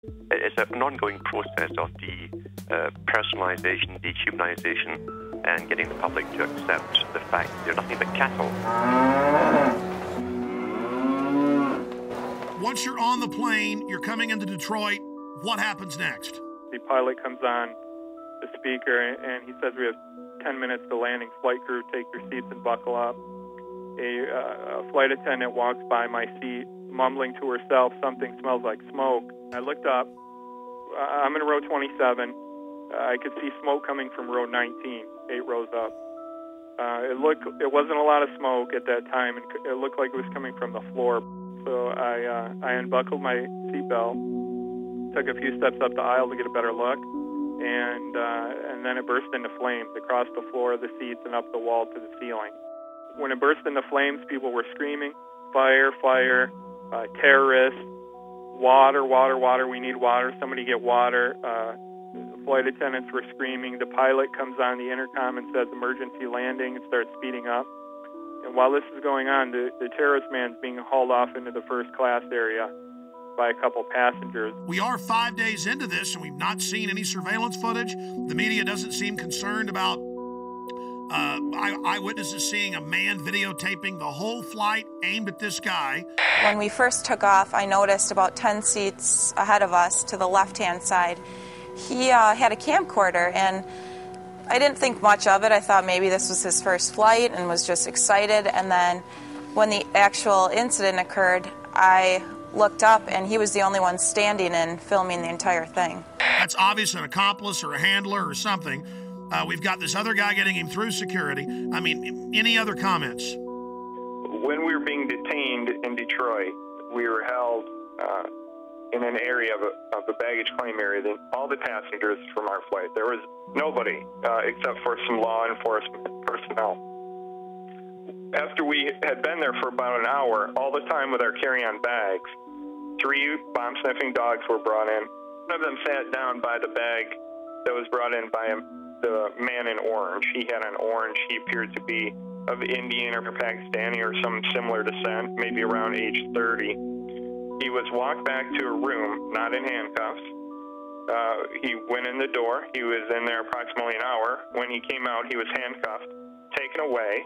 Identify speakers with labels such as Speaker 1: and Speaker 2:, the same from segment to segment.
Speaker 1: It's an ongoing process of personalization, dehumanization, and getting the public to accept the fact that they're nothing but cattle.
Speaker 2: Once you're on the plane, you're coming into Detroit, what happens next?
Speaker 3: The pilot comes on the speaker and he says we have 10 minutes to landing. Flight crew, take your seats and buckle up. A flight attendant walks by my seat, mumbling to herself, something smells like smoke. I looked up. I'm in row 27. I could see smoke coming from row 19, 8 rows up. It wasn't a lot of smoke at that time, and it looked like it was coming from the floor. So I unbuckled my seatbelt, took a few steps up the aisle to get a better look, and then it burst into flames across the floor of the seats and up the wall to the ceiling. When it burst into flames, people were screaming, "Fire, fire, terrorists, water, water, water, we need water, somebody get water." Flight attendants were screaming. The pilot comes on the intercom and says emergency landing and starts speeding up. And while this is going on, the terrorist man's being hauled off into the first class area by a couple passengers.
Speaker 2: We are 5 days into this, and we've not seen any surveillance footage. The media doesn't seem concerned about eyewitnesses seeing a man videotaping the whole flight aimed at this guy.
Speaker 4: When we first took off, I noticed about 10 seats ahead of us to the left-hand side, he had a camcorder, and I didn't think much of it. I thought maybe this was his first flight and was just excited. And then when the actual incident occurred, I looked up, and he was the only one standing and filming the entire thing.
Speaker 2: That's obvious, an accomplice or a handler or something. We've got this other guy getting him through security. I mean, any other comments?
Speaker 5: When we were being detained in Detroit, we were held in an area of the baggage claim area. Then all the passengers from our flight, there was nobody except for some law enforcement personnel. After we had been there for about an hour, all the time with our carry-on bags, 3 bomb-sniffing dogs were brought in. One of them sat down by the bag that was brought in by the man in orange. He had on orange. He appeared to be of Indian or Pakistani or some similar descent, maybe around age 30. He was walked back to a room, not in handcuffs. He went in the door. He was in there approximately an hour. When he came out, he was handcuffed, taken away.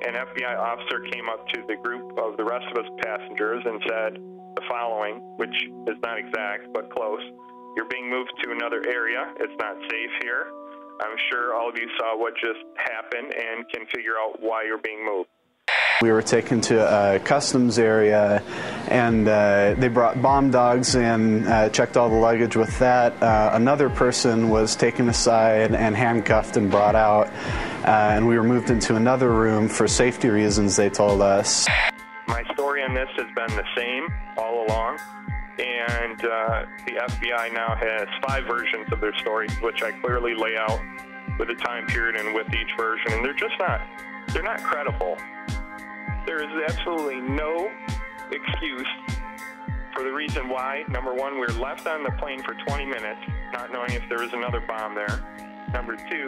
Speaker 5: An FBI officer came up to the group of the rest of us passengers and said the following, which is not exact, but close. You're being moved to another area. It's not safe here. I'm sure all of you saw what just happened and can figure out why you're being moved.
Speaker 6: We were taken to a customs area, and they brought bomb dogs and checked all the luggage with that. Another person was taken aside and handcuffed and brought out, and we were moved into another room for safety reasons, they told us.
Speaker 5: My story on this has been the same all along, and the FBI now has 5 versions of their story, which I clearly lay out with a time period and with each version, and they're not credible. There is absolutely no excuse for the reason why. Number one, we were left on the plane for 20 minutes, not knowing if there was another bomb there. Number 2,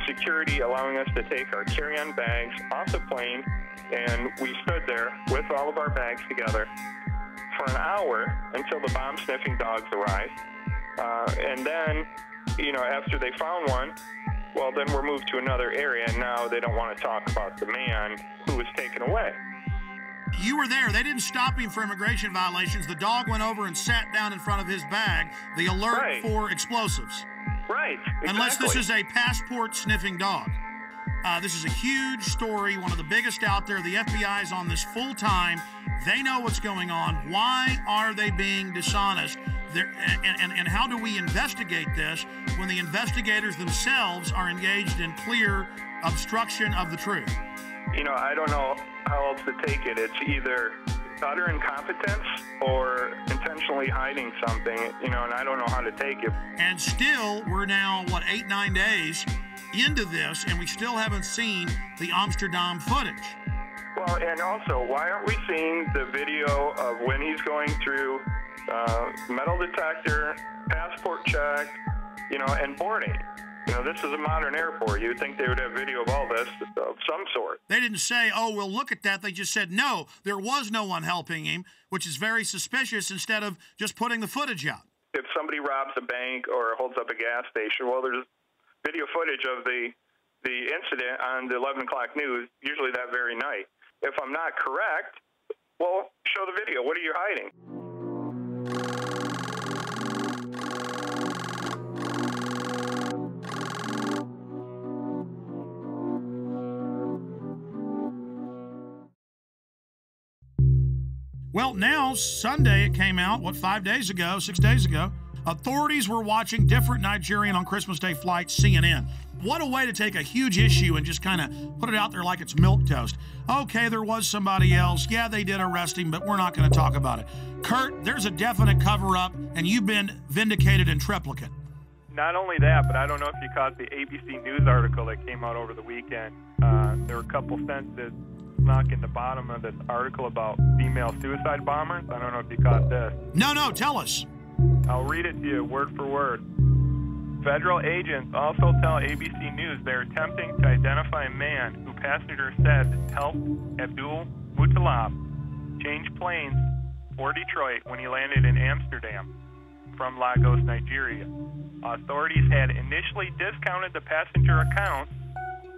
Speaker 5: security allowing us to take our carry-on bags off the plane, and we stood there with all of our bags together for an hour until the bomb-sniffing dogs arrived. And then, after they found one, well, then we're moved to another area, and now they don't want to talk about the man who was taken away.
Speaker 2: You were there. They didn't stop him for immigration violations. The dog went over and sat down in front of his bag, the alert for explosives.
Speaker 5: Right, exactly.
Speaker 2: Unless this is a passport-sniffing dog. This is a huge story, one of the biggest out there. The FBI is on this full-time. They know what's going on. Why are they being dishonest? And how do we investigate this when the investigators themselves are engaged in clear obstruction of the truth?
Speaker 5: I don't know how else to take it. It's either utter incompetence or intentionally hiding something, and I don't know how to take it.
Speaker 2: And still, we're now, 8, 9 days into this, and we still haven't seen the Amsterdam footage.
Speaker 5: Well, and also, why aren't we seeing the video of when he's going through metal detector, passport check, and boarding? You know, this is a modern airport. You would think they would have video of all this of some sort.
Speaker 2: They didn't say, oh, we'll look at that. They just said, no, there was no one helping him, which is very suspicious, instead of just putting the footage out.
Speaker 5: If somebody robs a bank or holds up a gas station, well, there's video footage of the incident on the 11 o'clock news, usually that very night. If I'm not correct, well, show the video. What are you hiding?
Speaker 2: Well, now, Sunday, it came out, 5 days ago, 6 days ago. Authorities were watching different Nigerian on Christmas Day flights, CNN. What a way to take a huge issue and just kind of put it out there like it's milquetoast. Okay, there was somebody else. Yeah, they did arrest him, but we're not going to talk about it. Kurt, there's a definite cover-up, and you've been vindicated in triplicate.
Speaker 3: Not only that, but I don't know if you caught the ABC News article that came out over the weekend. There were a couple sentences snuck in the bottom of this article about female suicide bombers. I don't know if you caught this.
Speaker 2: No, tell us.
Speaker 3: I'll read it to you word for word. Federal agents also tell ABC News they're attempting to identify a man who passengers said helped Abdul Muttalab change planes for Detroit when he landed in Amsterdam from Lagos, Nigeria. Authorities had initially discounted the passenger accounts,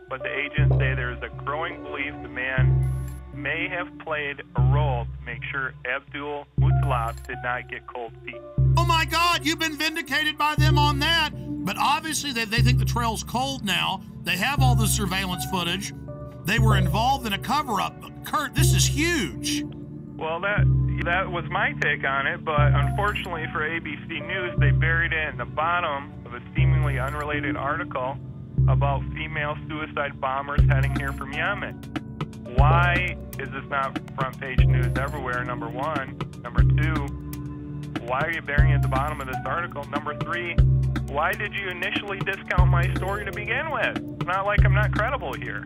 Speaker 3: but the agents say there is a growing belief the man may have played a role to make sure Abdul Muttalab did not get cold feet.
Speaker 2: Oh my God, you've been vindicated by them on that. But obviously they think the trail's cold now. They have all the surveillance footage. They were involved in a cover-up. Kurt, this is huge.
Speaker 3: Well, that was my take on it, but unfortunately for ABC News, they buried it in the bottom of a seemingly unrelated article about female suicide bombers heading here from Yemen. Why is this not front page news everywhere, number one? Number two, why are you burying it at the bottom of this article? Number three, why did you initially discount my story to begin with? It's not like I'm not credible here.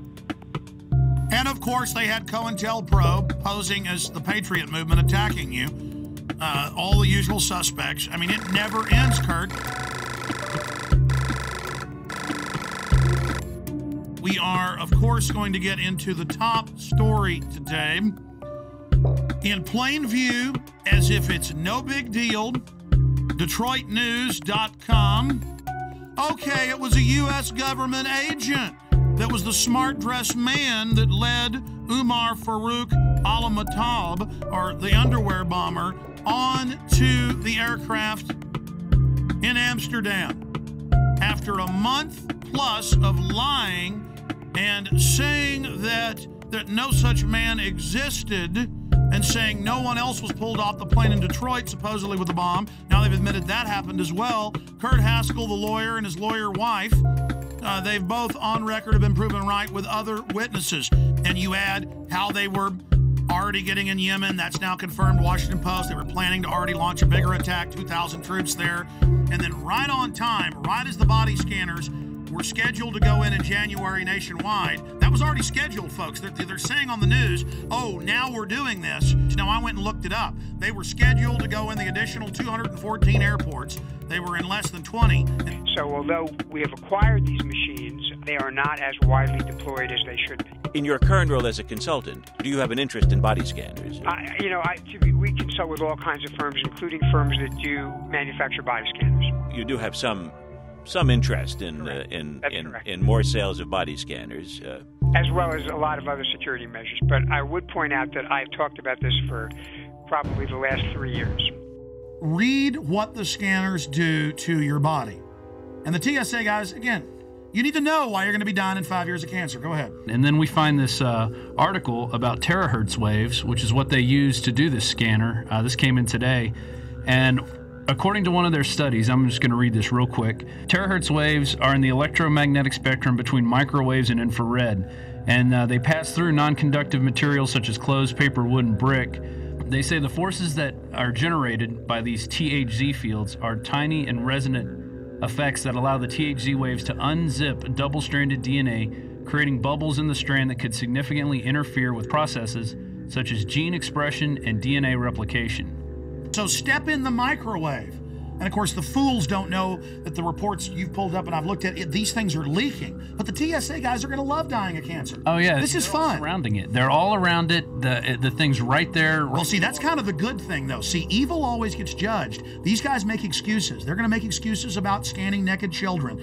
Speaker 2: And of course, they had COINTELPRO posing as the Patriot movement attacking you. All the usual suspects. I mean, it never ends, Kurt. We are, of course, going to get into the top story today. In plain view, as if it's no big deal, DetroitNews.com. Okay, it was a U.S. government agent that was the smart-dressed man that led Umar Farouk al-Matab, or the underwear bomber, on to the aircraft in Amsterdam. After a month plus of lying and saying that no such man existed, and saying no one else was pulled off the plane in Detroit, supposedly with a bomb. Now they've admitted that happened as well. Kurt Haskell, the lawyer, and his lawyer wife, they've both on record have been proven right with other witnesses. And you add how they were already getting in Yemen. That's now confirmed. Washington Post. They were planning to already launch a bigger attack, 2,000 troops there. And then right on time, right as the body scanners were scheduled to go in January nationwide. That was already scheduled, folks. They're saying on the news, oh, now we're doing this. Now, I went and looked it up. They were scheduled to go in the additional 214 airports. They were in less than 20.
Speaker 7: So although we have acquired these machines, they are not as widely deployed as they should be.
Speaker 8: In your current role as a consultant, do you have an interest in body scanners?
Speaker 7: We consult with all kinds of firms, including firms that do manufacture body scanners.
Speaker 8: You do have some interest in more sales of body scanners.
Speaker 7: As well as a lot of other security measures. But I would point out that I've talked about this for probably the last 3 years.
Speaker 2: Read what the scanners do to your body. And the TSA guys, again, you need to know why you're going to be dying in 5 years of cancer. Go ahead.
Speaker 9: And then we find this article about terahertz waves, which is what they use to do this scanner. This came in today. And according to one of their studies, I'm just going to read this real quick. Terahertz waves are in the electromagnetic spectrum between microwaves and infrared, and they pass through non-conductive materials such as clothes, paper, wood, and brick. They say the forces that are generated by these THZ fields are tiny and resonant effects that allow the THZ waves to unzip double-stranded DNA, creating bubbles in the strand that could significantly interfere with processes such as gene expression and DNA replication.
Speaker 2: So step in the microwave. And of course, the fools don't know that the reports you've pulled up and I've looked at, these things are leaking. But the TSA guys are going to love dying of cancer.
Speaker 9: Oh, yeah.
Speaker 2: This is fun.
Speaker 9: Surrounding it. They're all around it. The thing's right there.
Speaker 2: Well, see, that's kind of the good thing, though. See, evil always gets judged. These guys make excuses. They're going to make excuses about scanning naked children.